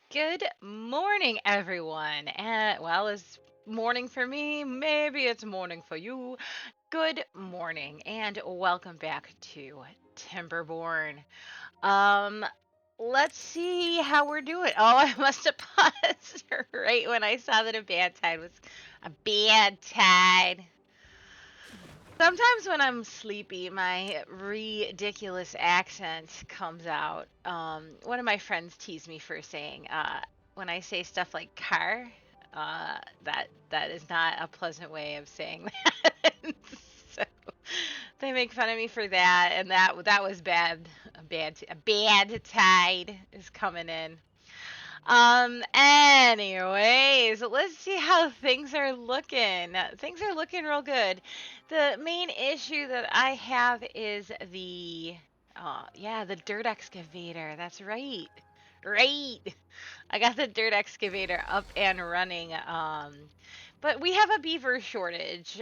Good morning, everyone. And well, it's morning for me. Maybe it's morning for you. Good morning, and welcome back to Timberborn. Um, let's see how we're doing. Oh, I must have paused right when I saw that a bad tide was a bad tide. Sometimes when I'm sleepy, my ridiculous accent comes out. One of my friends teased me for saying, when I say stuff like car, that is not a pleasant way of saying that. So they make fun of me for that, and that was bad. A bad tide is coming in. Anyways, let's see how things are looking. Things are looking real good. The main issue that I have is the dirt excavator. That's right. Right. I got the dirt excavator up and running. But we have a beaver shortage.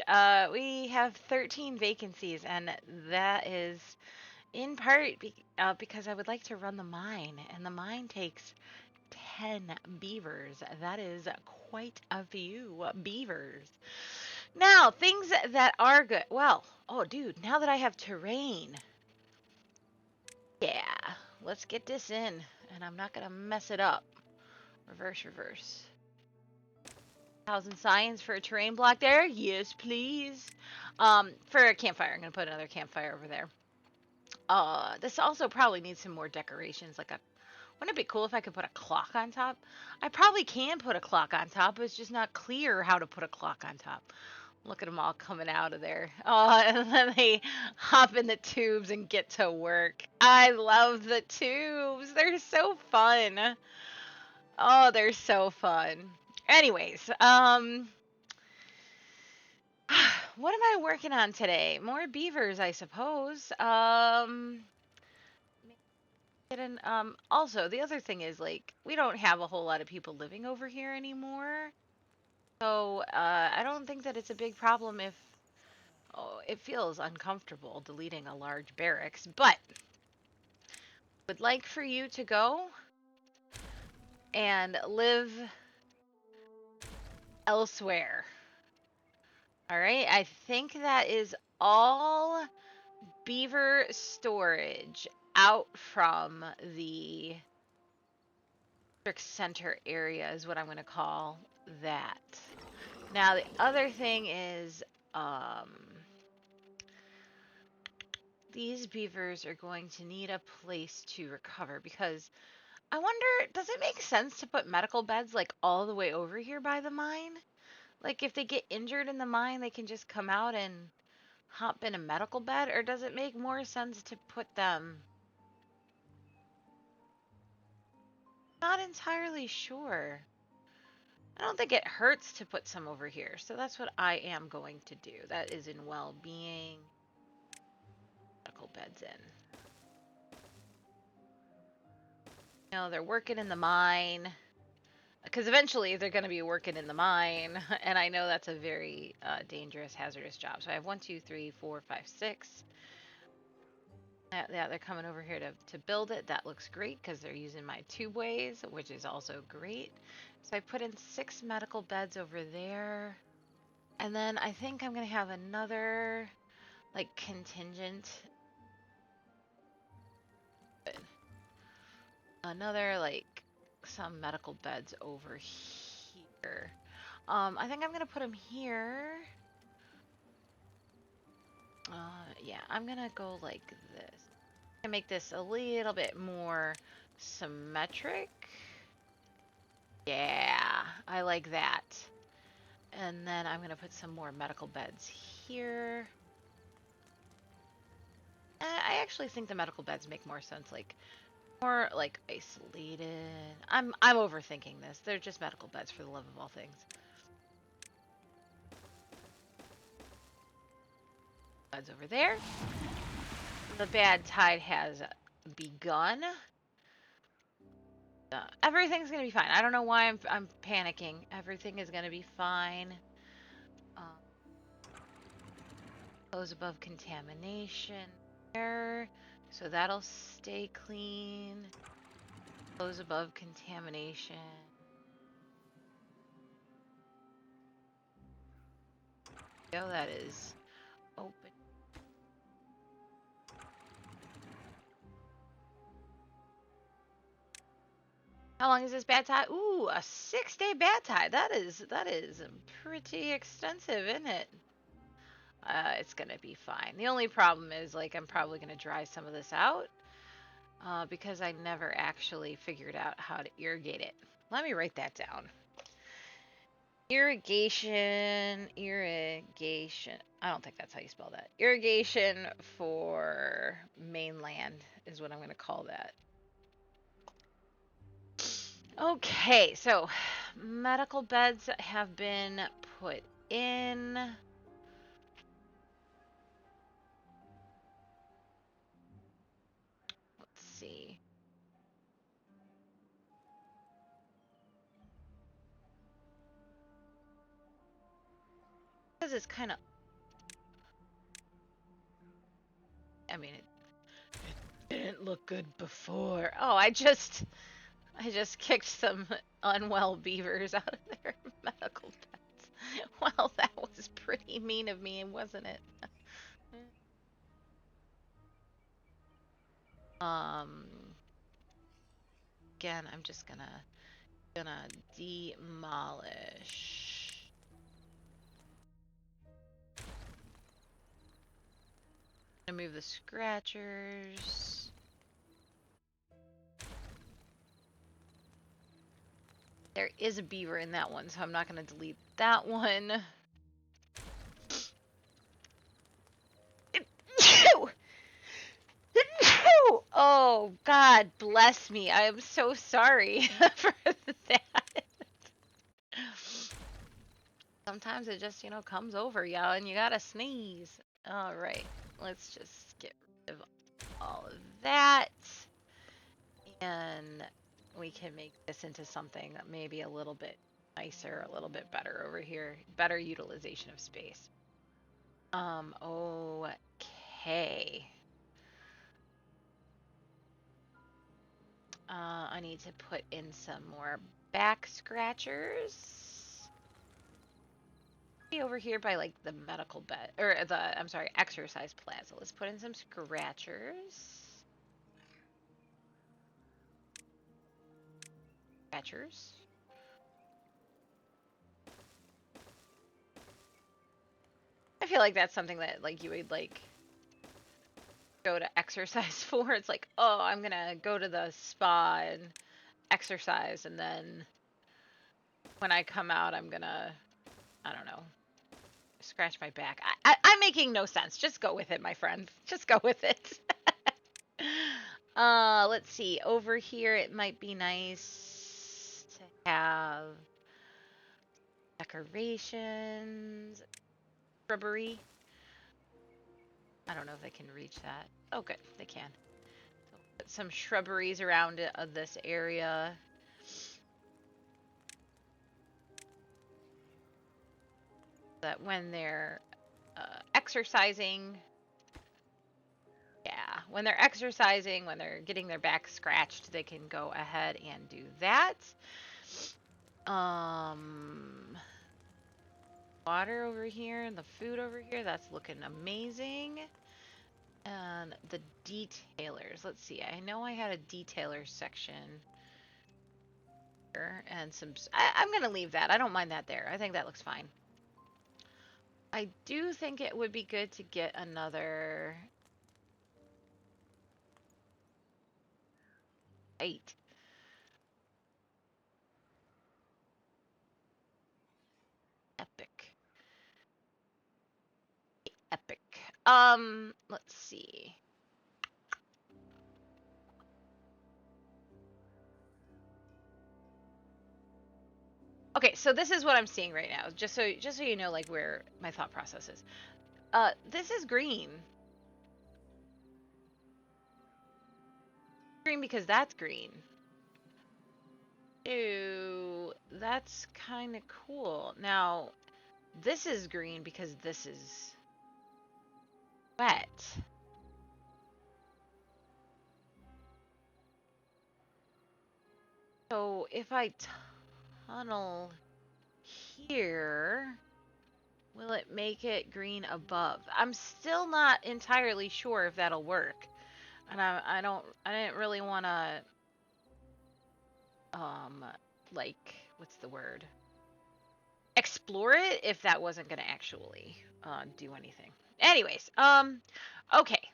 We have 13 vacancies, and that is in part because I would like to run the mine, and the mine takes 10 beavers. That is quite a few beavers. Now, things that are good. Well, oh, dude, now that I have terrain, yeah, let's get this in. And I'm not going to mess it up. Reverse, reverse. 1,000 science for a terrain block there. Yes, please. For a campfire, I'm going to put another campfire over there. This also probably needs some more decorations, like a wouldn't it be cool if I could put a clock on top? I probably can put a clock on top, but it's just not clear how to put a clock on top. Look at them all coming out of there. Oh, and then they hop in the tubes and get to work. I love the tubes. They're so fun. Oh, they're so fun. Anyways, what am I working on today? More beavers, I suppose. And also the other thing is like we don't have a whole lot of people living over here anymore. So I don't think that it's a big problem if it feels uncomfortable deleting a large barracks, but would like for you to go and live elsewhere. All right, I think that is all beaver storage out from the district center area is what I'm going to call that. Now the other thing is um these beavers are going to need a place to recover because I wonder, does it make sense to put medical beds like all the way over here by the mine? Like if they get injured in the mine, they can just come out and hop in a medical bed, or does it make more sense to put them? Not entirely sure. I don't think it hurts to put some over here, so that's what I am going to do. That is in well-being. Medical beds in. You know, they're working in the mine. Because eventually they're going to be working in the mine, and I know that's a very dangerous, hazardous job. So I have 1, 2, 3, 4, 5, 6. Yeah, they're coming over here to build it. That looks great because they're using my tubeways, which is also great. So I put in 6 medical beds over there. And then I think I'm going to have another, like, contingent. Another, like, some medical beds over here. I think I'm going to put them here. Yeah, I'm gonna go like this. I make this a little bit more symmetric. Yeah, I like that. And then I'm gonna put some more medical beds here. I actually think the medical beds make more sense, like more like isolated. I'm overthinking this. They're just medical beds for the love of all things. Beds over there. The bad tide has begun. Everything's gonna be fine. I don't know why I'm panicking. Everything is gonna be fine. Um, Goes above contamination there, so that'll stay clean. Close above contamination. Go, that is open. How long is this bat tie? Ooh, a 6-day bat tie. That is pretty extensive, isn't it? It's gonna be fine. The only problem is, like, I'm probably gonna dry some of this out because I never actually figured out how to irrigate it. Let me write that down. Irrigation. I don't think that's how you spell that. Irrigation for mainland is what I'm gonna call that. Okay, so medical beds have been put in. Let's see. Because it's kind of, I mean, it didn't look good before. Oh, I just kicked some unwell beavers out of their medical beds. Well, that was pretty mean of me, wasn't it? Again, I'm just gonna demolish. Gonna move the scratchers. There is a beaver in that one, so I'm not gonna delete that one. Oh, God bless me. I am so sorry for that. Sometimes it just, comes over you and you gotta sneeze. All right, let's just get rid of all of that. And we can make this into something that may be a little bit nicer, a little bit better over here. Better utilization of space. Okay. I need to put in some more back scratchers. Be over here by like the medical bed, or I'm sorry, exercise plaza. Let's put in some scratchers. Scratchers. I feel like that's something that like you would like go to exercise for. It's like, oh, I'm gonna go to the spa and exercise, and then when I come out, I'm gonna, I don't know, scratch my back. I'm making no sense. Just go with it, my friend. Just go with it. Let's see. Over here, it might be nice to have decorations, shrubbery. I don't know if they can reach that. Oh, good. They can. So put some shrubberies around this area. That when they're exercising, when they're exercising, when they're getting their back scratched, they can go ahead and do that. Water over here and the food over here, that's looking amazing. And the detailers, let's see, I know I had a detailer section here and I'm gonna leave that. I don't mind that there. I think that looks fine. I do think it would be good to get another 8. Epic. Epic. Let's see. Okay, so this is what I'm seeing right now. Just so you know, like, where my thought process is. This is green. Green because that's green. Ew, that's kind of cool. Now, this is green because this is wet. So if I tunnel here, will it make it green above? I'm still not entirely sure if that'll work. And I didn't really want to, like, what's the word? Explore it if that wasn't going to actually do anything. Anyways, okay.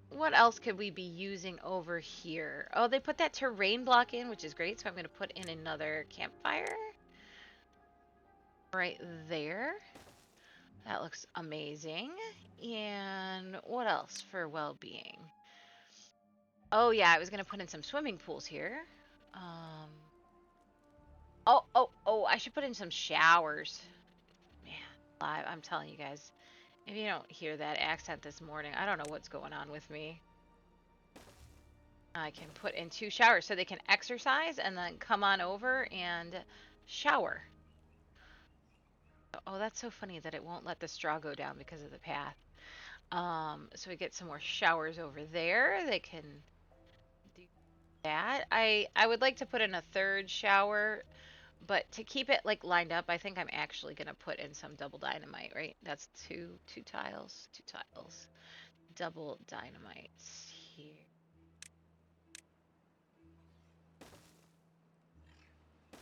What else could we be using over here? Oh, they put that terrain block in, which is great. So I'm going to put in another campfire right there. That looks amazing. And what else for well-being? Oh yeah, I was going to put in some swimming pools here. Oh, I should put in some showers. Man, I'm telling you guys, if you don't hear that accent this morning, I don't know what's going on with me. I can put in 2 showers so they can exercise and then come on over and shower. Oh, that's so funny that it won't let the straw go down because of the path. So we get some more showers over there. They can do that. I would like to put in a 3rd shower, but to keep it like lined up, I think I'm actually gonna put in some double dynamite, right? That's two tiles, double dynamites here.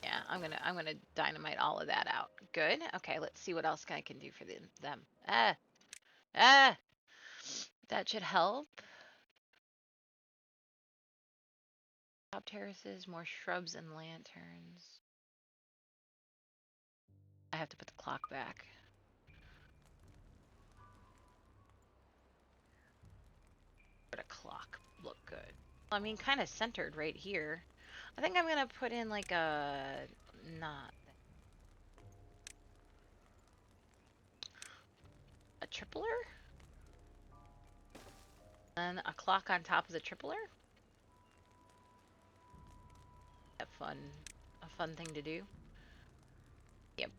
Yeah, I'm gonna dynamite all of that out. Good. Okay, let's see what else I can do for them. Ah, that should help. Top terraces, more shrubs and lanterns. I have to put the clock back. But a clock look good. I mean, kind of centered right here. I think I'm gonna put in like a tripler, and a clock on top of the tripler. A fun thing to do. Yep.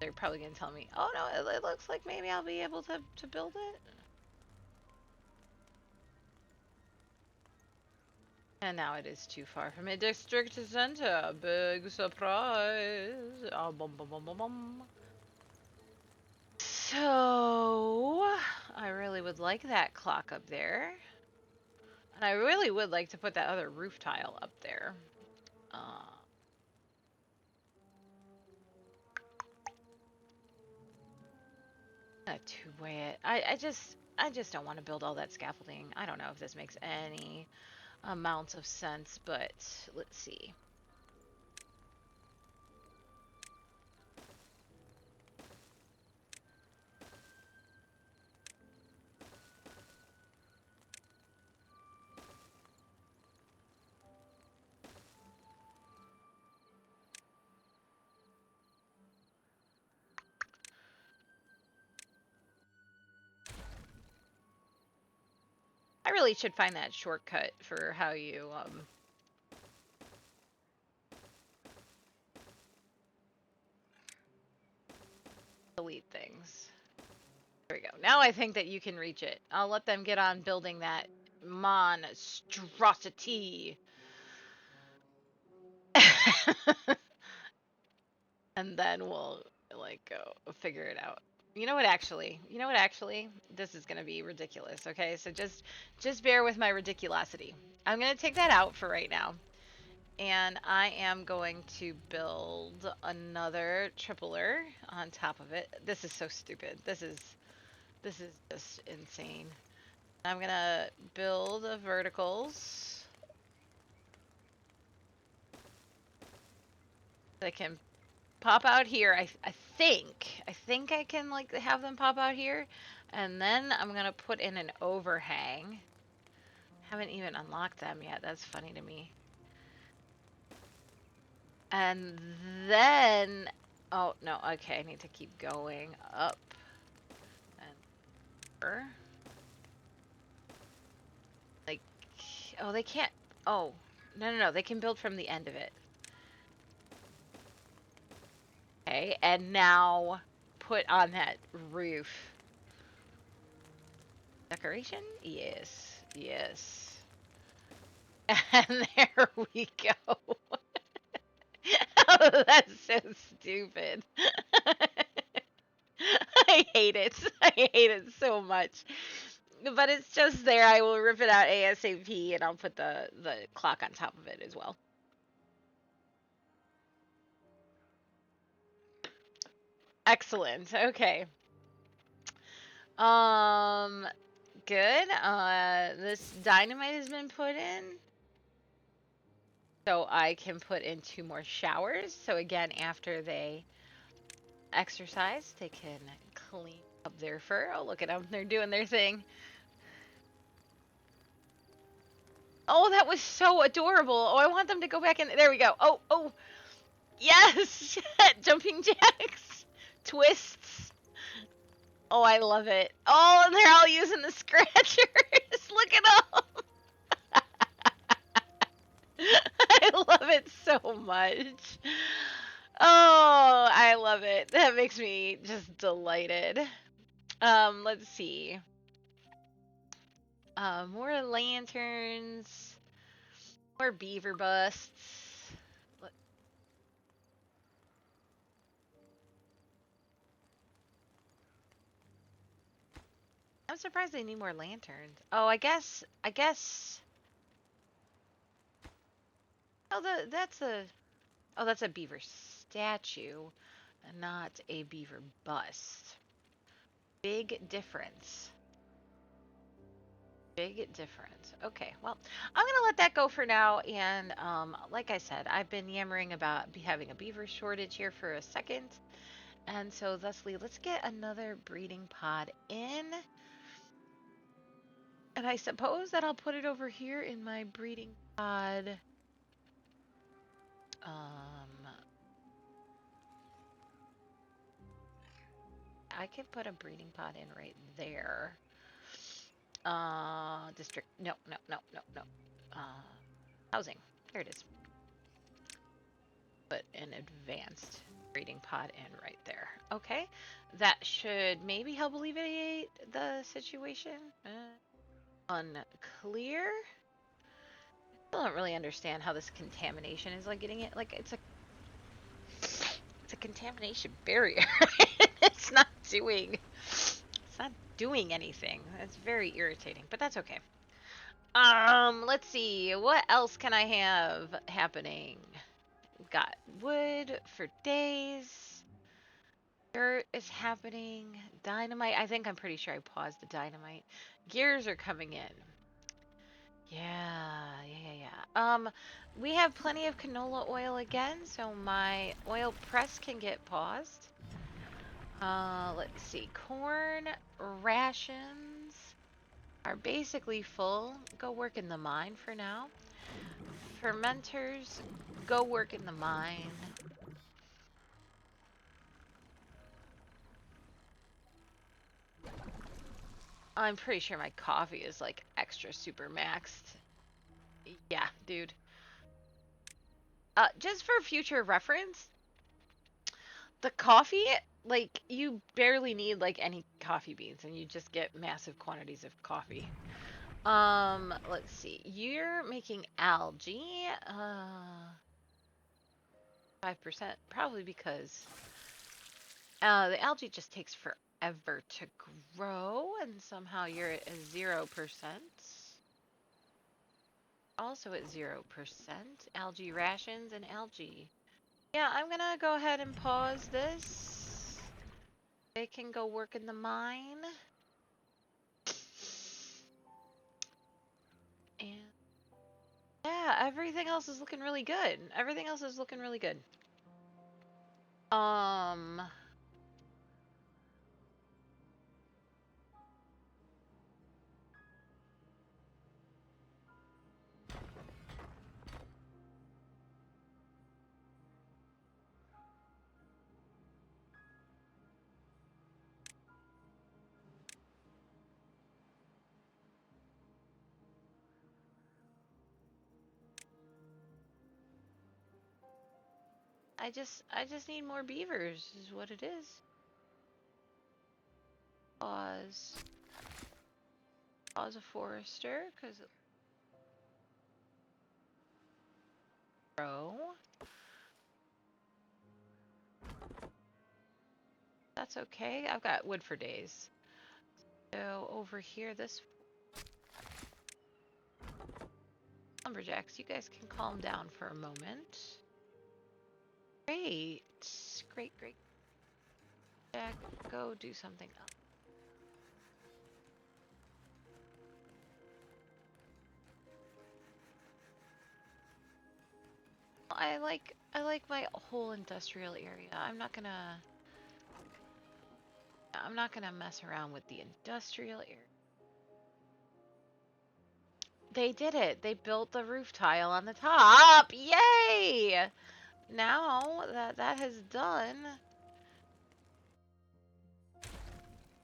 They're probably gonna tell me, oh no, it looks like maybe I'll be able to build it. And now it is too far from a district center. Big surprise. Oh, bum, bum, bum, bum, bum. So, I really would like that clock up there. And I really would like to put that other roof tile up there. A two-way it. I just don't want to build all that scaffolding. I don't know if this makes any amount of sense, but let's see. I really should find that shortcut for how you delete things. There we go. Now I think that you can reach it. I'll let them get on building that monstrosity. And then we'll like go figure it out. You know what actually? This is going to be ridiculous, okay? So just bear with my ridiculosity. I'm going to take that out for right now. And I am going to build another tripler on top of it. This is so stupid. This is just insane. I'm gonna build verticals. They can pop out here. I think I can like have them pop out here, and then I'm gonna put in an overhang. Haven't even unlocked them yet. That's funny to me. And then, oh no, okay, I need to keep going up and over. Like, oh, they can't. Oh, no, they can build from the end of it. Okay, and now put on that roof. Decoration? Yes. And there we go. Oh, that's so stupid. I hate it. I hate it so much. But it's just there. I will rip it out ASAP and I'll put the clock on top of it as well. Excellent. Okay. Um good. This dynamite has been put in. So I can put in 2 more showers. So again, after they exercise, they can clean up their fur. Oh, look at them. They're doing their thing. Oh, that was so adorable. Oh, I want them to go back in. There we go. Oh, oh. Yes. Jumping jacks. Twists. Oh, I love it. Oh, and they're all using the scratchers. Look at them. I love it so much. Oh, I love it. That makes me just delighted. Let's see. More lanterns, more beaver busts. Let- I'm surprised they need more lanterns. Oh, I guess. Oh, that's a beaver statue, not a beaver bust. Big difference. Big difference. Okay, well, I'm gonna let that go for now. And like I said, I've been yammering about having a beaver shortage here for a second, and so thusly, let's get another breeding pod in. And I suppose that I'll put it over here in my breeding pod. Um, I could put a breeding pod in right there. District. No, no, no, no, no. Uh, housing. Here it is. Put an advanced breeding pod in right there. Okay, that should maybe help alleviate the situation. Unclear. I don't really understand how this contamination is like getting it. Like it's a contamination barrier. it's not doing it's not doing anything. It's very irritating, but that's okay. Let's see. What else can I have happening? Got wood for days. Dirt is happening. Dynamite. I think I'm pretty sure I paused the dynamite. Gears are coming in. Yeah. We have plenty of canola oil again, so my oil press can get paused. Let's see. Corn rations are basically full. Go work in the mine for now. Fermenters, go work in the mine. I'm pretty sure my coffee is like extra super maxed. Yeah, dude. Just for future reference, the coffee, like, you barely need like any coffee beans and you just get massive quantities of coffee. Let's see. You're making algae. 5%, probably because the algae just takes forever to grow, and somehow you're at 0%. Also at 0%. Algae rations and algae. Yeah, I'm gonna go ahead and pause this. They can go work in the mine. And yeah, everything else is looking really good. Everything else is looking really good. Um, I just need more beavers is what it is. Pause. Pause a forester, because grow. That's okay. I've got wood for days. So over here, this lumberjacks, you guys can calm down for a moment. Great. Great, great. Jack, go do something else. I like my whole industrial area. I'm not gonna mess around with the industrial area. They did it. They built the roof tile on the top. Yay! Now that that has done,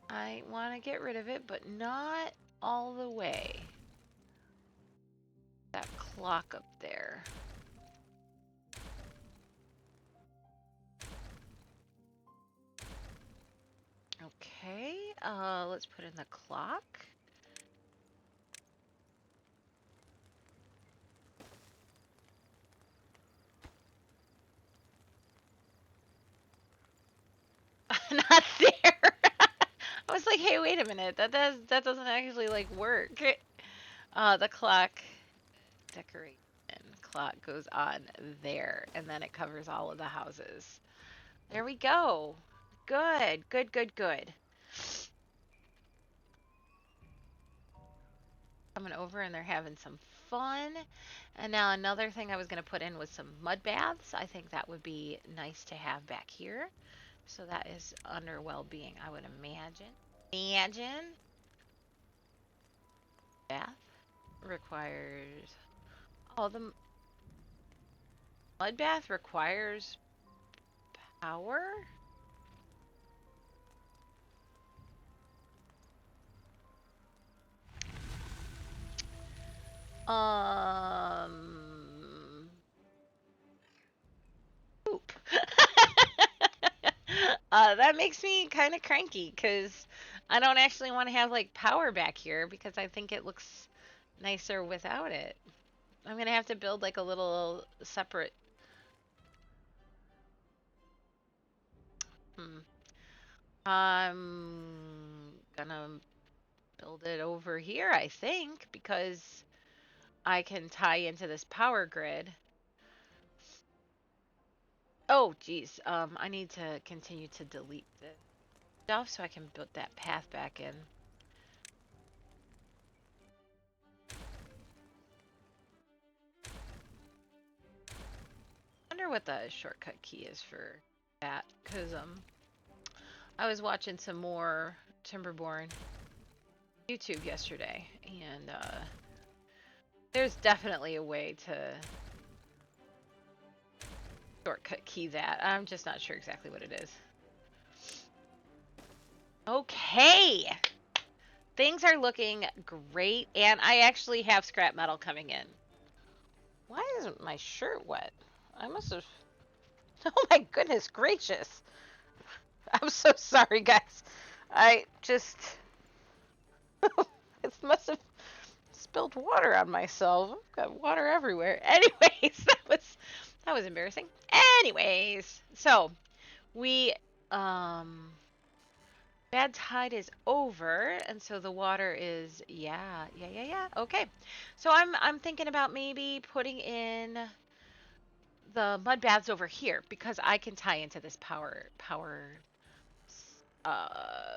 I want to get rid of it, but not all the way. That clock up there. Okay, let's put in the clock. Not there. I was like, hey, wait a minute. That doesn't actually like work. The clock decoration clock goes on there, and then it covers all of the houses. There we go. Good, good, good, good. Coming over and they're having some fun. And now another thing I was going to put in was some mud baths. I think that would be nice to have back here. So that is under well-being, I would imagine. Imagine. Bath requires... Oh, the mud bath requires power? Poop. That makes me kind of cranky because I don't actually want to have like power back here because I think it looks nicer without it. I'm gonna have to build like a little separate. I'm gonna build it over here, I think, because I can tie into this power grid. Oh, geez. I need to continue to delete this stuff so I can build that path back in. I wonder what the shortcut key is for that, because I was watching some more Timberborn YouTube yesterday, and there's definitely a way to shortcut key that. I'm just not sure exactly what it is. Okay. Things are looking great, and I actually have scrap metal coming in. Why isn't my shirt wet? I must have... Oh my goodness gracious. I'm so sorry, guys. I just... It must have spilled water on myself. I've got water everywhere. Anyways, that was embarrassing. Anyways, so we bad tide is over, and so the water is yeah. Okay. So I'm thinking about maybe putting in the mud baths over here because I can tie into this power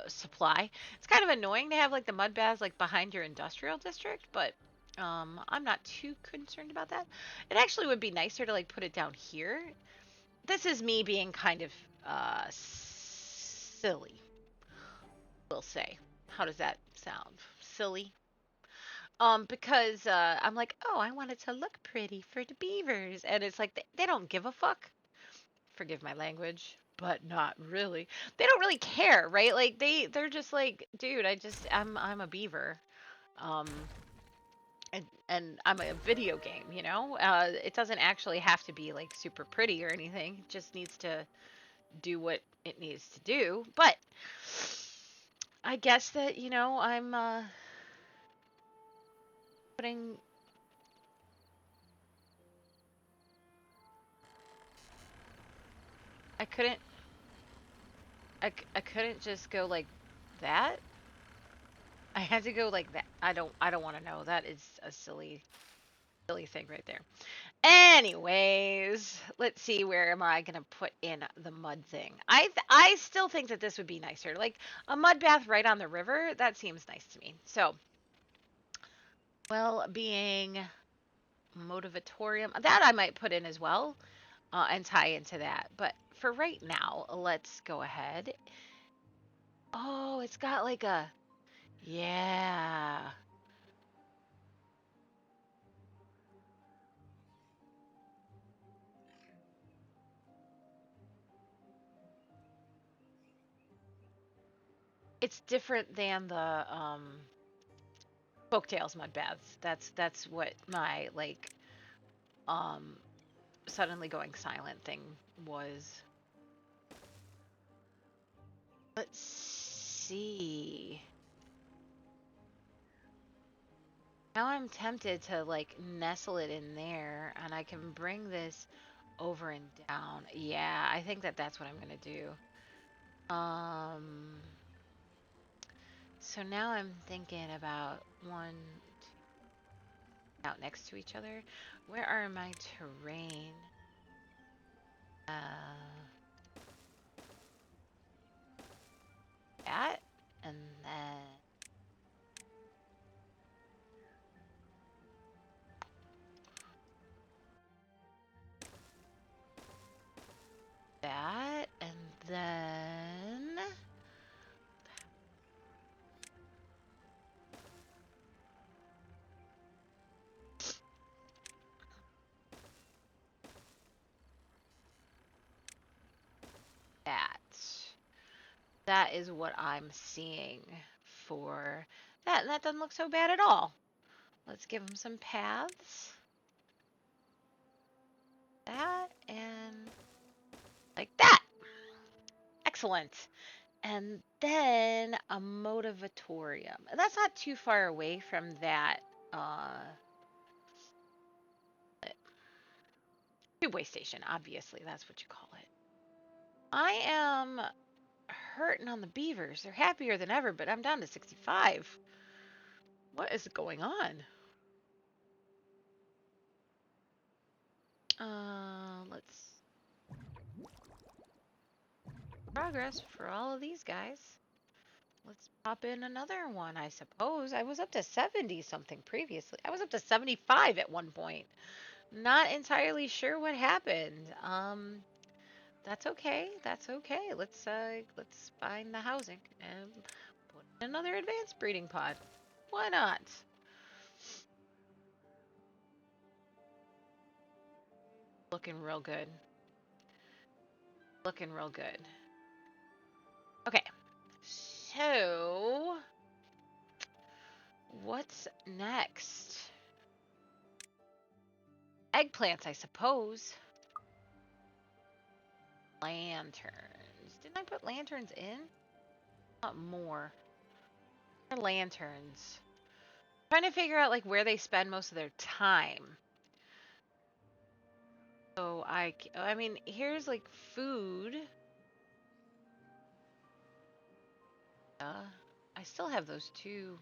supply. It's kind of annoying to have like the mud baths like behind your industrial district, but I'm not too concerned about that. It actually would be nicer to like put it down here. This is me being kind of silly, we'll say. How does that sound? Silly? Because I'm like, oh, I want it to look pretty for the beavers, and it's like they don't give a fuck. Forgive my language, but not really. They don't really care, right? Like they're just like, dude, I'm a beaver. Um and I'm a video game, you know? It doesn't actually have to be like super pretty or anything. It just needs to do what it needs to do. But I guess that, you know, I'm putting I couldn't. I couldn't just go like that. I had to go like that. I don't want to know. That is a silly thing right there. Anyways, let's see, where am I gonna put in the mud thing? I still think that this would be nicer. Like a mud bath right on the river, that seems nice to me. So, well-being motivatorium, that I might put in as well, and tie into that. But for right now, let's go ahead. Oh, it's got like a, yeah. It's different than the Folktales mud baths. That's what my like um suddenly going silent thing was. Let's see. Now I'm tempted to like nestle it in there, and I can bring this over and down. Yeah, I think that that's what I'm gonna do. Um, so now I'm thinking about one, two, out next to each other. Where are my terrain? That, and then that, and then that. That is what I'm seeing for that. And that doesn't look so bad at all. Let's give them some paths. That and like that. Excellent. And then a motivatorium. That's not too far away from that tubeway station, obviously. That's what you call it. I am hurting on the beavers. They're happier than ever, but I'm down to 65. What is going on? Let's progress for all of these guys. Let's pop in another one, I suppose. I was up to 70 something previously. I was up to 75 at one point. Not entirely sure what happened. That's okay. That's okay. Let's find the housing and put in another advanced breeding pod. Why not? Looking real good. Looking real good. Okay. So, what's next? Eggplants, I suppose. Lanterns. Didn't I put lanterns in? Not more. Lanterns. Trying to figure out like where they spend most of their time. So I mean, here's like food. I still have those two.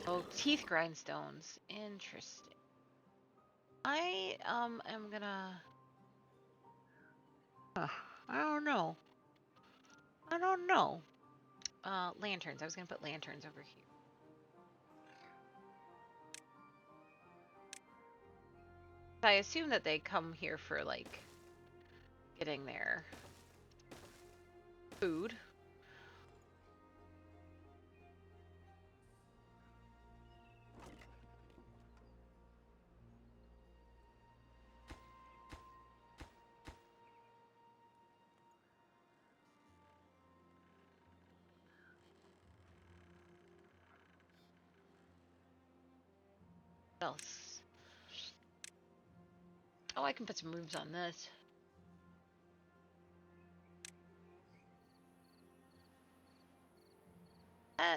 Oh, teeth grindstones. Interesting. I am gonna. I don't know. I don't know. Lanterns. I was gonna put lanterns over here. I assume that they come here for like getting their food. What else? Oh, I can put some roofs on this.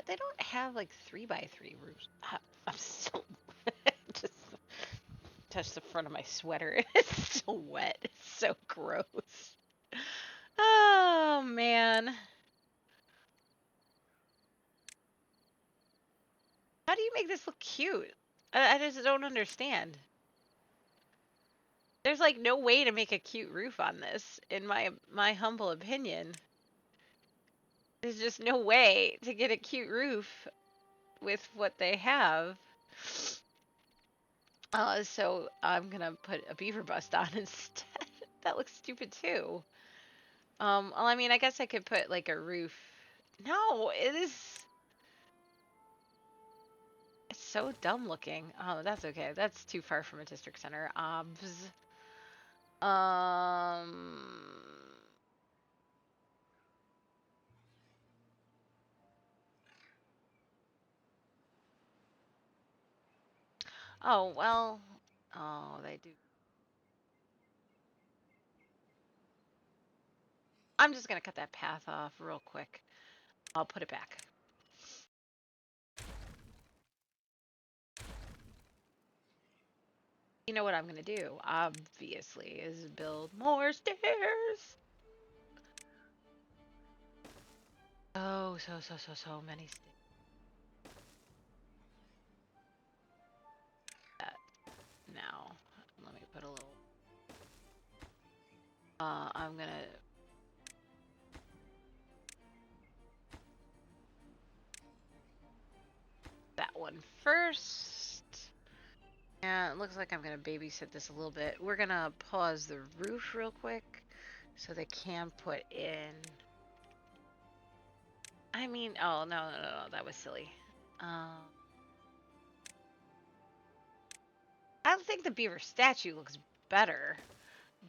They don't have like 3x3 roofs. I'm so just touch the front of my sweater. It's so wet. It's so gross. Oh, man. How do you make this look cute? I just don't understand. There's like no way to make a cute roof on this, in my humble opinion. There's just no way to get a cute roof with what they have. So I'm gonna put a beaver bust on instead. That looks stupid too. Well, I mean, I guess I could put like a roof. No, it is. It's so dumb looking. Oh, that's okay. That's too far from a district center. Obs. Um. Oh, well. Oh, they do. I'm just gonna cut that path off real quick. I'll put it back. You know what I'm gonna do, obviously, is build more stairs. Oh, so many stairs. Now, let me put a little. I'm gonna. That one first. Yeah, it looks like I'm gonna babysit this a little bit. We're gonna pause the roof real quick so they can put in. I mean, oh no, that was silly. I think the beaver statue looks better,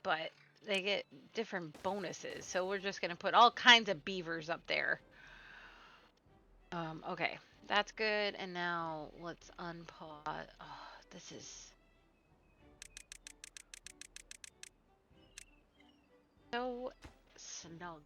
but they get different bonuses. So we're just gonna put all kinds of beavers up there. Okay, that's good. And now let's unpause. Oh, this is so snug.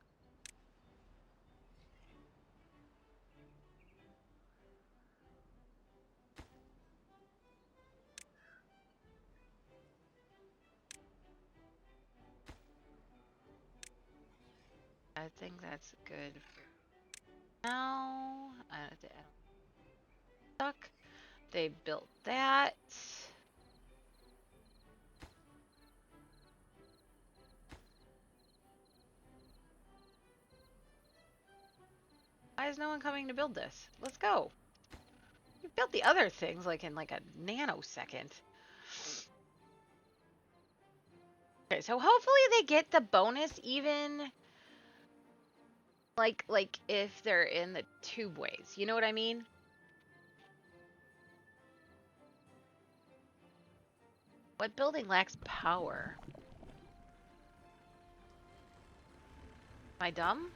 I think that's good for now. I don't stuck. They built that. Why is no one coming to build this? Let's go. We built the other things like in like a nanosecond. Okay, so hopefully they get the bonus even like if they're in the tube ways. You know what I mean? What building lacks power? Am I dumb?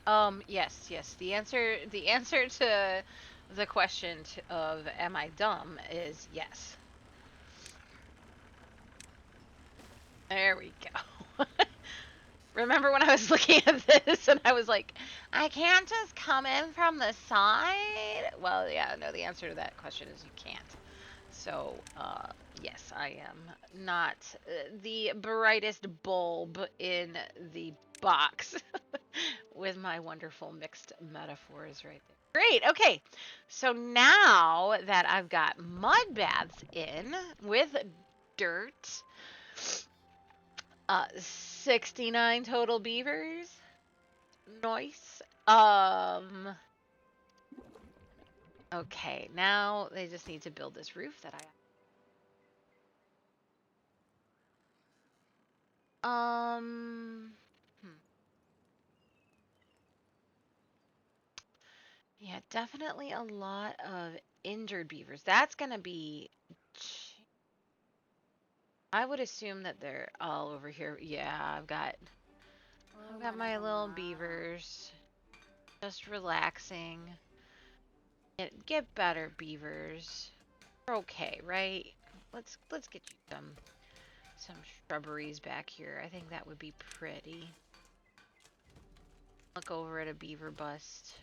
Um yes. The answer to the question of am I dumb is yes. There we go. Remember when I was looking at this and I was like, I can't just come in from the side? Well, yeah, no, the answer to that question is you can't. So, yes, I am not the brightest bulb in the box with my wonderful mixed metaphors right there. Great. Okay. So now that I've got mud baths in with dirt, 69 total beavers. Nice. Okay, now they just need to build this roof that hmm. Yeah, definitely a lot of injured beavers. That's gonna be. I would assume that they're all over here. Yeah, I've got my little beavers, just relaxing. Get better beavers. We're okay, right? let's get you some shrubberies back here. I think that would be pretty. Look over at a beaver bust.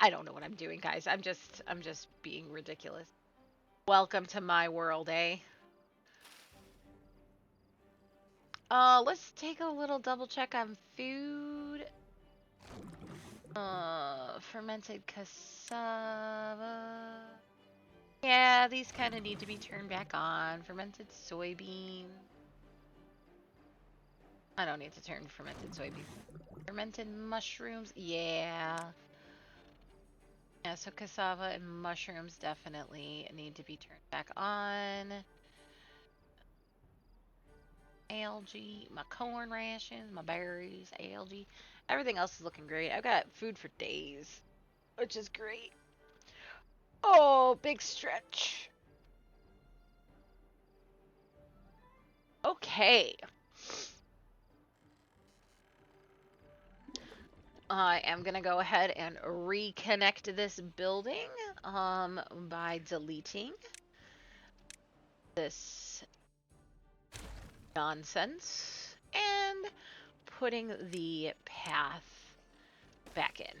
I don't know what I'm doing, guys. I'm just being ridiculous. Welcome to my world, eh? Let's take a little double check on food. Fermented cassava. Yeah, these kind of need to be turned back on. Fermented soybean. I don't need to turn fermented soybean. Fermented mushrooms. Yeah. Yeah, so cassava and mushrooms definitely need to be turned back on. Algae, my corn rations, my berries, algae. Everything else is looking great. I've got food for days, which is great. Oh, big stretch. Okay. I am going to go ahead and reconnect this building by deleting this nonsense and putting the path back in.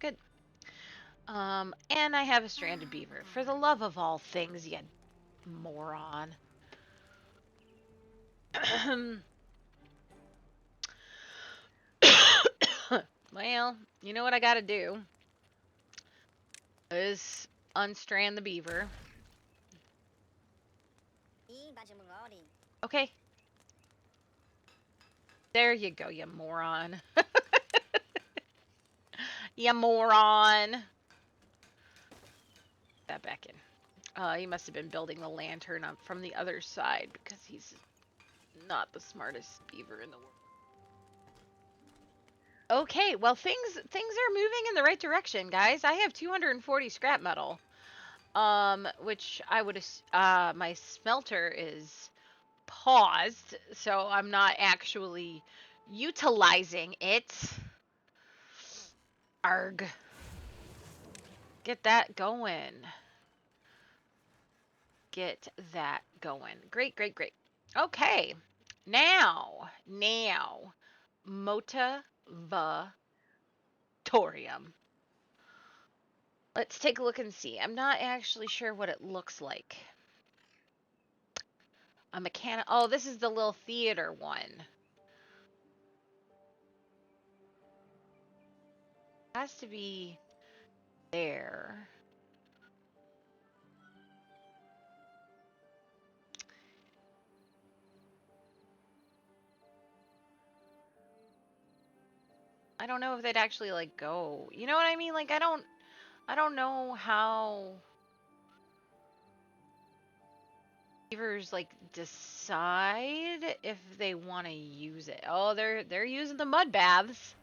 Good. And I have a stranded beaver. For the love of all things, you moron. Well, you know what I gotta do is unstrand the beaver. Okay. There you go, you moron. You moron. That back in. He must have been building the lantern up from the other side because he's not the smartest beaver in the world. Okay, well things are moving in the right direction, guys. I have 240 scrap metal. Which I would my smelter is paused, so I'm not actually utilizing it. Arg. Get that going. Get that going. Great, great, great. Okay. Now, motivatorium. Let's take a look and see. I'm not actually sure what it looks like. A mechanic. Oh, this is the little theater one. Has to be there. I don't know if they'd actually like go. You know what I mean? Like I don't know how beavers like decide if they want to use it. Oh, they're using the mud baths.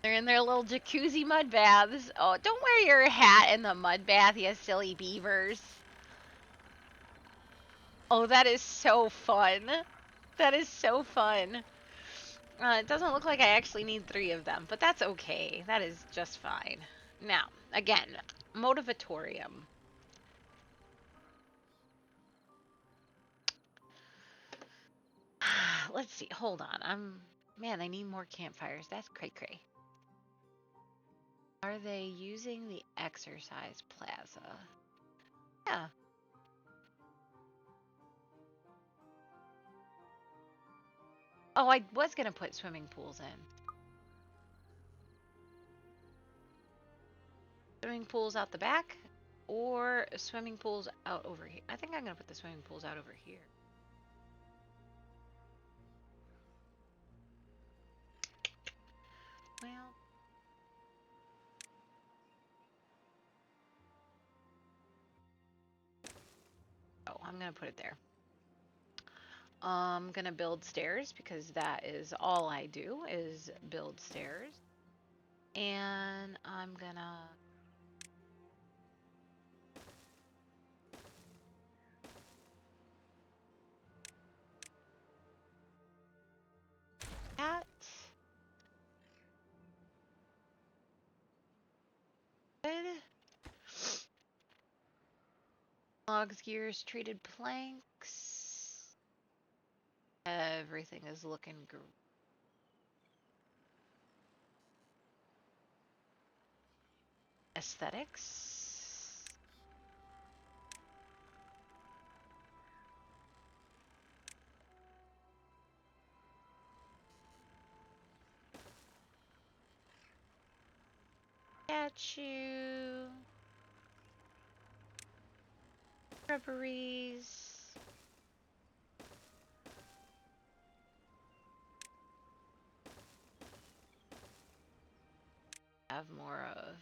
They're in their little jacuzzi mud baths. Oh, don't wear your hat in the mud bath, you silly beavers. Oh, that is so fun. That is so fun. It doesn't look like I actually need 3 of them, but that's okay. That is just fine. Now, again, motivatorium. Let's see. Hold on. Man, I need more campfires. That's cray cray. Are they using the exercise plaza? Yeah. Oh, I was gonna put swimming pools in. Swimming pools out the back or swimming pools out over here. I think I'm gonna put the swimming pools out over here. Well, oh, I'm gonna put it there. I'm gonna build stairs because that is all I do is build stairs. And I'm gonna that. Good. Logs, gears, treated planks. Everything is looking good. Aesthetics. Statue. Shrubberies. Have more of.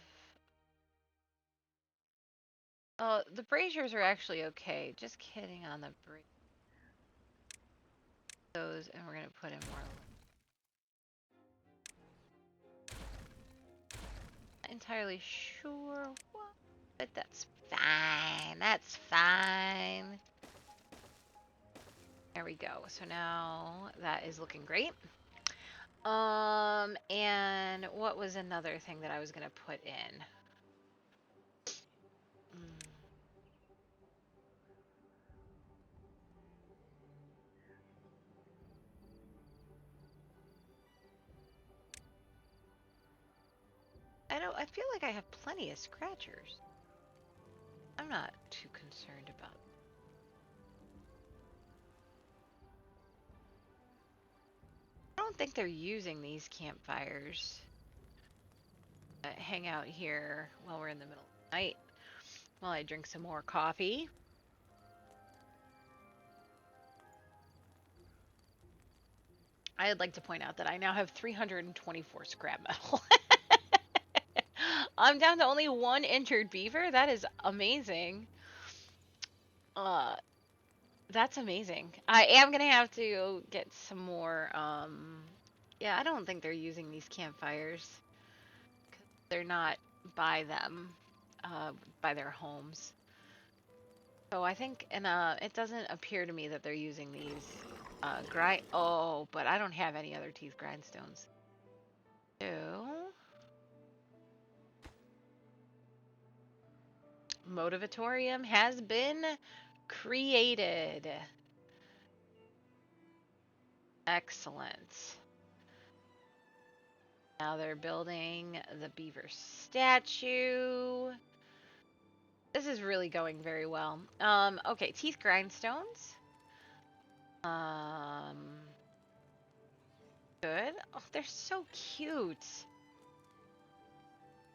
Oh, the braziers are actually okay. Just kidding on the those, and we're gonna put in more. Not entirely sure what, but that's fine. That's fine. There we go. So now that is looking great. And what was another thing that I was gonna put in? Mm. I feel like I have plenty of scratchers. I'm not too concerned about. I don't think they're using these campfires. Hang out here while we're in the middle of the night while I drink some more coffee. I'd like to point out that I now have 324 scrap metal. I'm down to only one injured beaver. That is amazing. Uh, that's amazing. I am gonna have to get some more. Yeah, I don't think they're using these campfires. 'Cause they're not by them, by their homes. So I think, and it doesn't appear to me that they're using these grind. Oh, but I don't have any other teeth grindstones. So Motivatorium has been created. Excellent. Now they're building the beaver statue. This is really going very well. Okay, teeth grindstones. Um, good. Oh, they're so cute.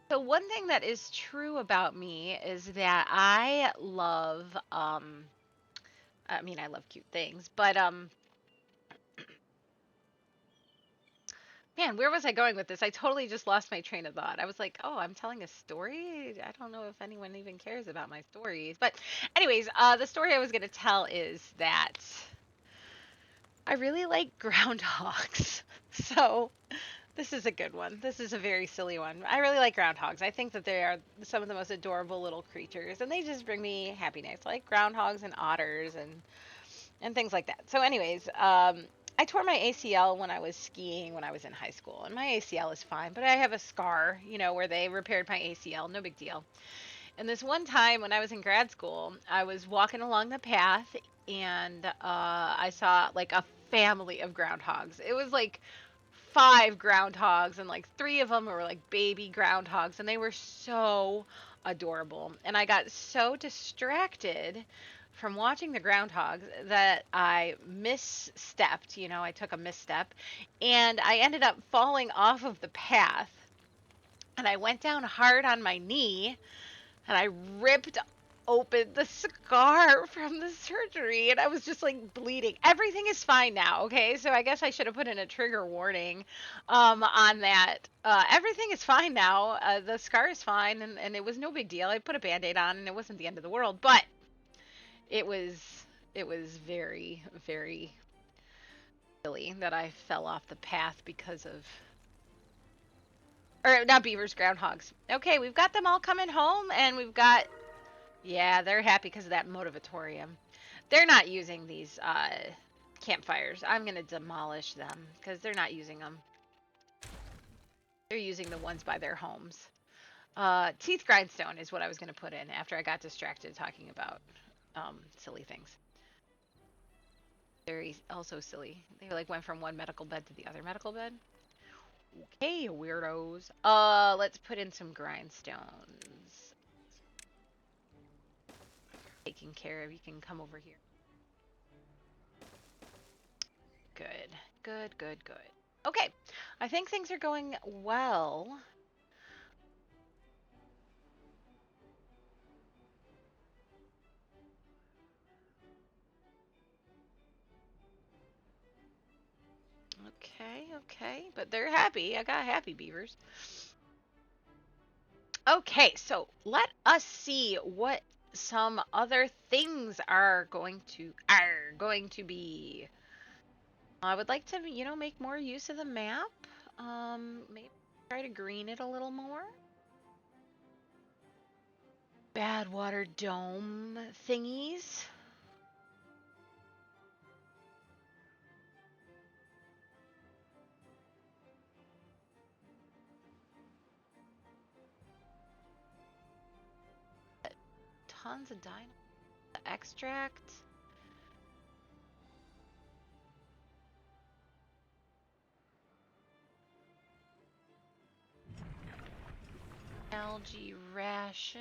So one thing that is true about me is that I love, I mean, I love cute things, but man, where was I going with this? I totally just lost my train of thought. I was like, oh, I'm telling a story? I don't know if anyone even cares about my stories. But anyways, the story I was going to tell is that I really like groundhogs. So this is a good one. This is a very silly one. I really like groundhogs. I think that they are some of the most adorable little creatures, and they just bring me happiness. I like groundhogs and otters and things like that. So, anyways, I tore my ACL when I was skiing when I was in high school, and my ACL is fine, but I have a scar, where they repaired my ACL. No big deal. And this one time when I was in grad school, I was walking along the path and I saw like a family of groundhogs. It was like 5 groundhogs, and like 3 of them were like baby groundhogs, and they were so adorable. And I got so distracted from watching the groundhogs that I misstepped. I took a misstep and I ended up falling off of the path. And I went down hard on my knee and I ripped open the scar from the surgery, and I was just like bleeding. Everything is fine now, okay? So I guess I should have put in a trigger warning on that. Everything is fine now. The scar is fine, and it was no big deal. I put a band-aid on and it wasn't the end of the world, but it was very, very silly that I fell off the path because of Or not beavers, groundhogs. Okay, we've got them all coming home, and we've got, yeah, they're happy because of that motivatorium. They're not using these campfires. I'm gonna demolish them because they're not using them. They're using the ones by their homes. Teeth grindstone is what I was gonna put in after I got distracted talking about silly things. Very also silly. They like went from one medical bed to the other medical bed. Okay, weirdos. Let's put in some grindstones. Taken care of. You can come over here. Good. Good, good, good. Okay. I think things are going well. Okay, okay. But they're happy. I got happy beavers. Okay, so let us see what some other things are going to be. I would like to, make more use of the map. Maybe try to green it a little more. Bad water dome thingies. Tons of dino extract. Algae rations.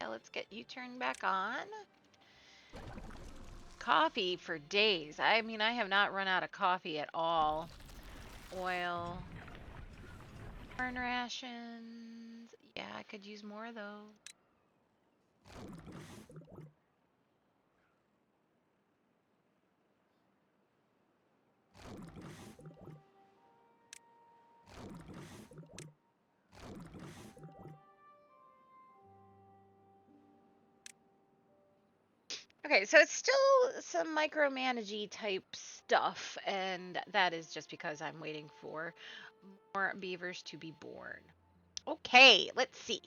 Yeah, let's get you turned back on. Coffee for days. I mean, I have not run out of coffee at all. Oil. Corn rations. Yeah, I could use more of those. Okay, so it's still some micromanagey type stuff, and that is just because I'm waiting for more beavers to be born. Okay, let's see.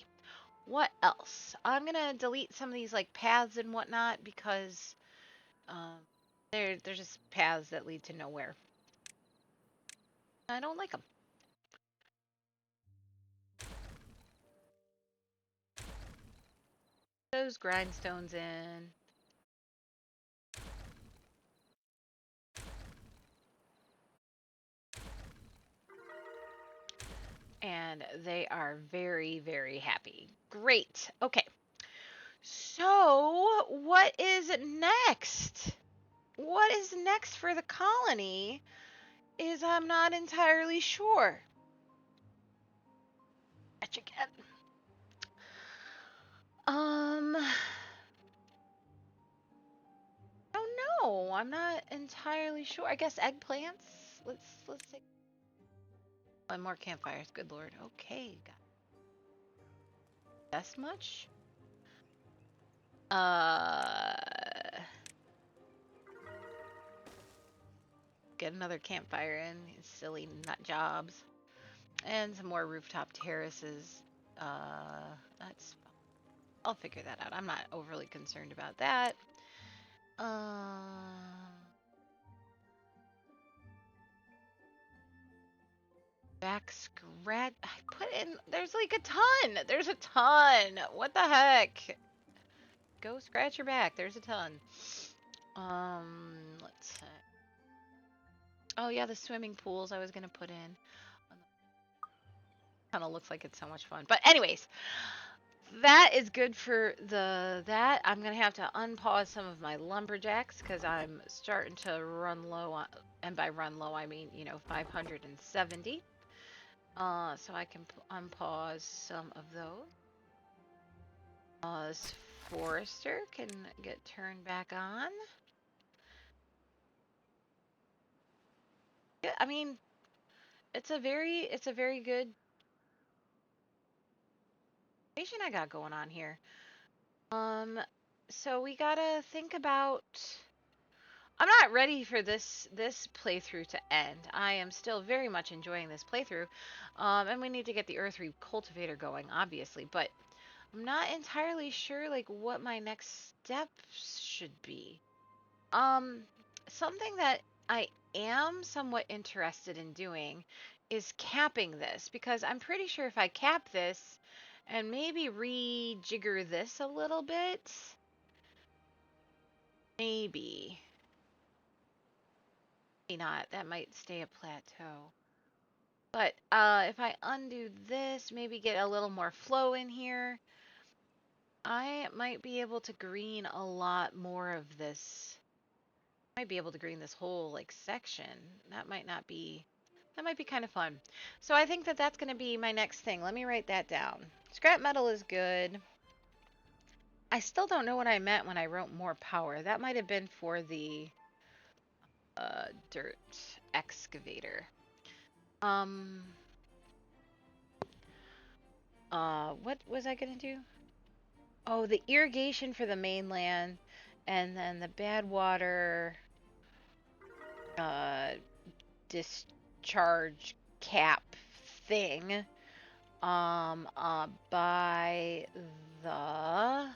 What else? I'm gonna delete some of these like paths and whatnot because um, they're just paths that lead to nowhere. I don't like them. Those grindstones in. And they are very, very happy. Great. Okay. So, what is next? What is next for the colony is I'm not entirely sure. Catch again. I don't know. I'm not entirely sure. I guess eggplants. Let's take one more campfires. Good lord. Okay, got this much. Uh, get another campfire in. Silly nut jobs. And some more rooftop terraces. That's I'll figure that out. I'm not overly concerned about that. Back scratch. I put in. There's like a ton. There's a ton. What the heck? Go scratch your back. There's a ton. Let's see. Oh yeah, the swimming pools I was gonna put in. Kind of looks like it's so much fun. But anyways, that is good for that. I'm gonna have to unpause some of my lumberjacks because I'm starting to run low on, and by run low I mean 570. So I can unpause some of those. This forester can get turned back on. Yeah, I mean it's a very good situation I got going on here. Um, so we gotta think about I'm not ready for this playthrough to end. I am still very much enjoying this playthrough, and we need to get the Earth Recultivator going, obviously. But I'm not entirely sure like what my next steps should be. Um, Something that I am somewhat interested in doing is capping this because I'm pretty sure if I cap this and maybe rejigger this a little bit, maybe. Maybe not. That might stay a plateau. But if I undo this, maybe get a little more flow in here, I might be able to green a lot more of this. I might be able to green this whole like section. That might not be, that might be kind of fun. So I think that that's going to be my next thing. Let me write that down. Scrap metal is good. I still don't know what I meant when I wrote more power. That might have been for the dirt excavator. Um, what was I gonna do? Oh, the irrigation for the mainland, and then the bad water, uh, discharge cap thing, by the,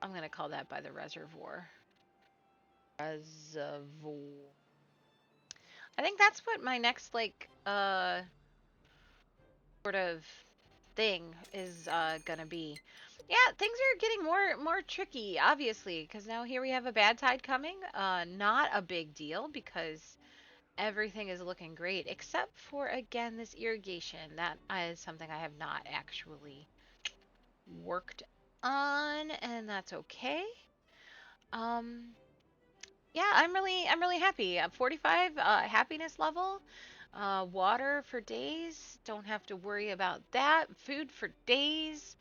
I'm gonna call that by the reservoir. Reservoir. I think that's what my next, like, sort of thing is gonna be. Yeah, things are getting more tricky, obviously, because now here we have a bad tide coming. Not a big deal because everything is looking great, except for again this irrigation. That is something I have not actually worked on, and that's okay. Um, yeah, I'm really happy. 45 happiness level. Water for days. Don't have to worry about that. Food for days.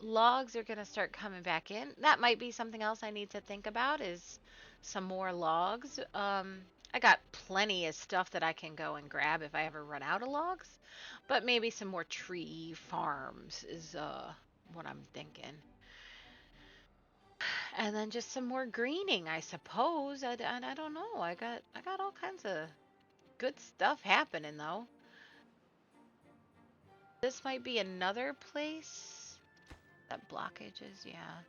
Logs are going to start coming back in. That might be something else I need to think about is some more logs. I got plenty of stuff that I can go and grab if I ever run out of logs, but maybe some more tree farms is what I'm thinking. And then just some more greening, I suppose. I don't know. I got all kinds of good stuff happening though. This might be another place that blockages, yeah.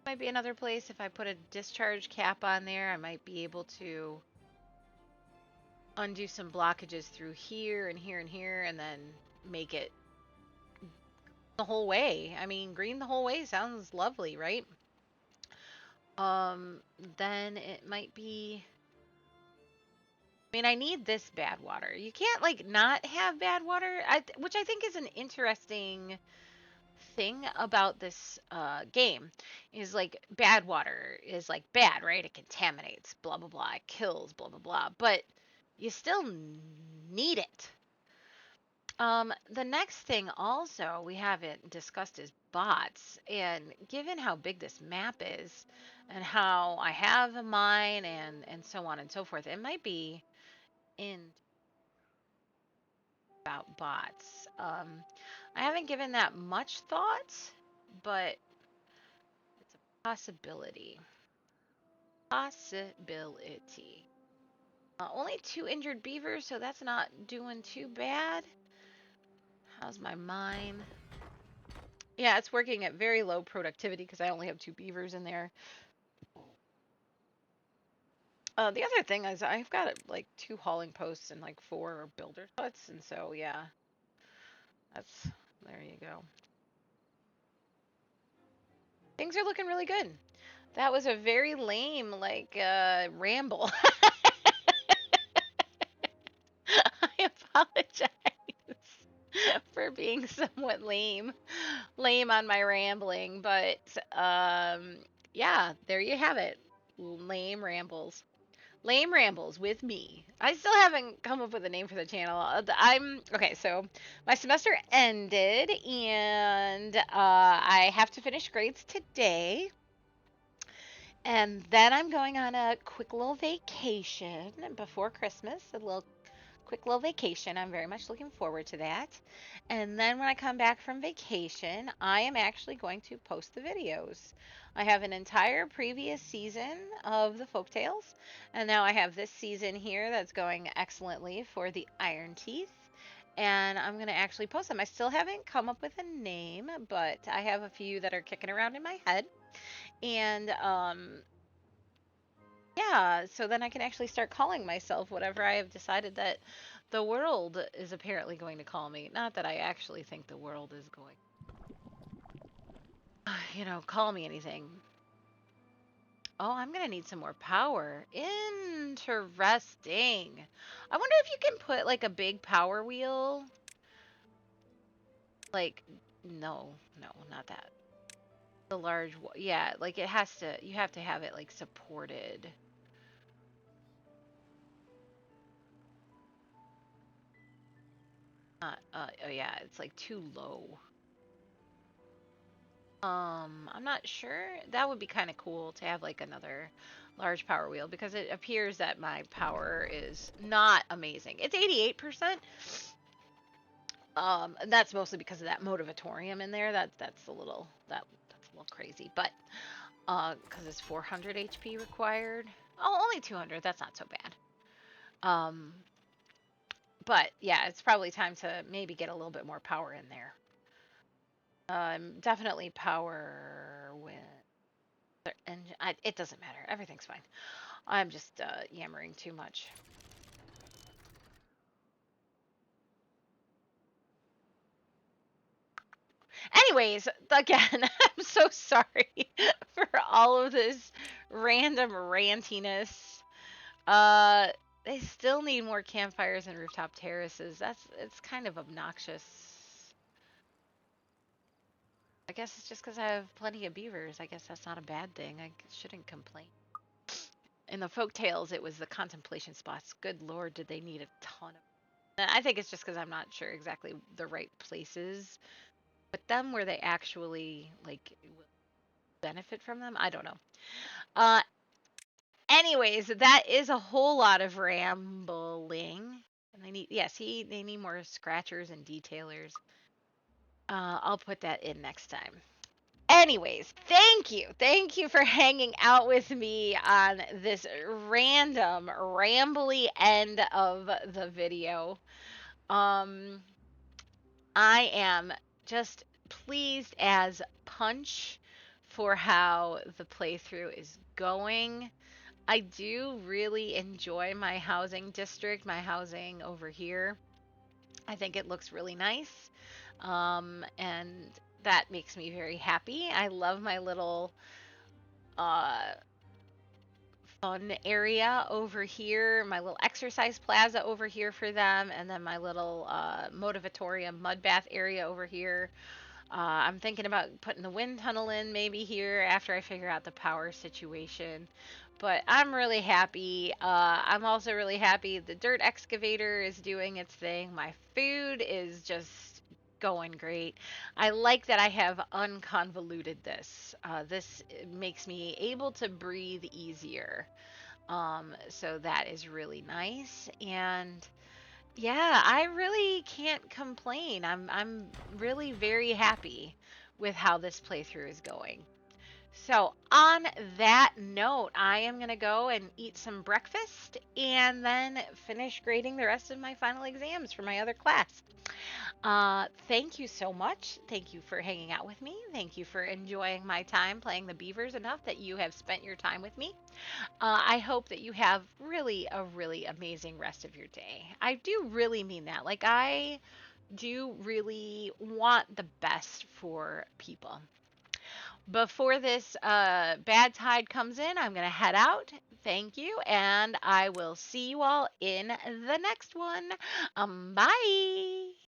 Might be another place if I put a discharge cap on there, I might be able to undo some blockages through here and here and here and then make it the whole way. I mean, green the whole way sounds lovely, right? Um, then it might be, I mean, I need this bad water. You can't like not have bad water, which I think is an interesting thing about this game is like bad water is like bad, right? It contaminates, blah blah blah, it kills, blah blah blah, but you still need it. The next thing also we haven't discussed is bots, and given how big this map is, and how I have a mine and so on and so forth, it might be in about bots. I haven't given that much thought, but it's a possibility. Possibility. Only 2 injured beavers, so that's not doing too bad. How's my mine? Yeah, it's working at very low productivity because I only have 2 beavers in there. The other thing is I've got like 2 hauling posts and like 4 builder huts, and so yeah, that's, there you go. Things are looking really good. That was a very lame like ramble. I apologize for being somewhat lame on my rambling, but yeah, there you have it. Lame rambles. Lame rambles with me. I still haven't come up with a name for the channel. I'm okay, so my semester ended and I have to finish grades today. And then I'm going on a quick little vacation before Christmas, a little quick little vacation. I'm very much looking forward to that. And then when I come back from vacation, I am actually going to post the videos. I have an entire previous season of the folktales, and now I have this season here that's going excellently for the Iron Teeth. And I'm going to actually post them. I still haven't come up with a name, but I have a few that are kicking around in my head. And yeah, so then I can actually start calling myself whatever I have decided that the world is apparently going to call me. Not that I actually think the world is going, call me anything. Oh, I'm gonna need some more power. Interesting. I wonder if you can put like a big power wheel. Like, no, no, not that. The large, yeah, like it has to, you have to have it like supported. Oh yeah, it's like too low. I'm not sure. That would be kind of cool to have like another large power wheel because it appears that my power is not amazing. It's 88%. And that's mostly because of that motivatorium in there. That's a little that's a little crazy, but because it's 400 HP required. Oh, only 200. That's not so bad. Um, but yeah, it's probably time to maybe get a little bit more power in there. Definitely power with engine. It doesn't matter. Everything's fine. I'm just yammering too much. Anyways, again, I'm so sorry for all of this random rantiness. Uh, they still need more campfires and rooftop terraces. It's kind of obnoxious. I guess it's just because I have plenty of beavers. I guess that's not a bad thing. I shouldn't complain. In the folk tales, it was the contemplation spots. Good lord, did they need a ton of. And I think it's just because I'm not sure exactly the right places, but them where they actually like benefit from them. I don't know. Uh, anyways, that is a whole lot of rambling. And they need more scratchers and detailers. I'll put that in next time. Anyways, thank you for hanging out with me on this random, rambly end of the video. Um, I am just pleased as punch for how the playthrough is going. I do really enjoy my housing district, my housing over here. I think it looks really nice. And that makes me very happy. I love my little uh, fun area over here, my little exercise plaza over here for them, and then my little motivatorium mud bath area over here. I'm thinking about putting the wind tunnel in maybe here after I figure out the power situation. But I'm really happy. I'm also really happy the dirt excavator is doing its thing. My food is just going great. I like that I have unconvoluted this. This makes me able to breathe easier. So that is really nice. And yeah, I really can't complain. I'm really very happy with how this playthrough is going. So, on that note, I am going to go and eat some breakfast and then finish grading the rest of my final exams for my other class. Thank you so much. Thank you for hanging out with me. Thank you for enjoying my time playing the beavers enough that you have spent your time with me. I hope that you have really a really amazing rest of your day. I do really mean that. Like, I do really want the best for people. Before this bad tide comes in, I'm going to head out. Thank you, and I will see you all in the next one. Bye.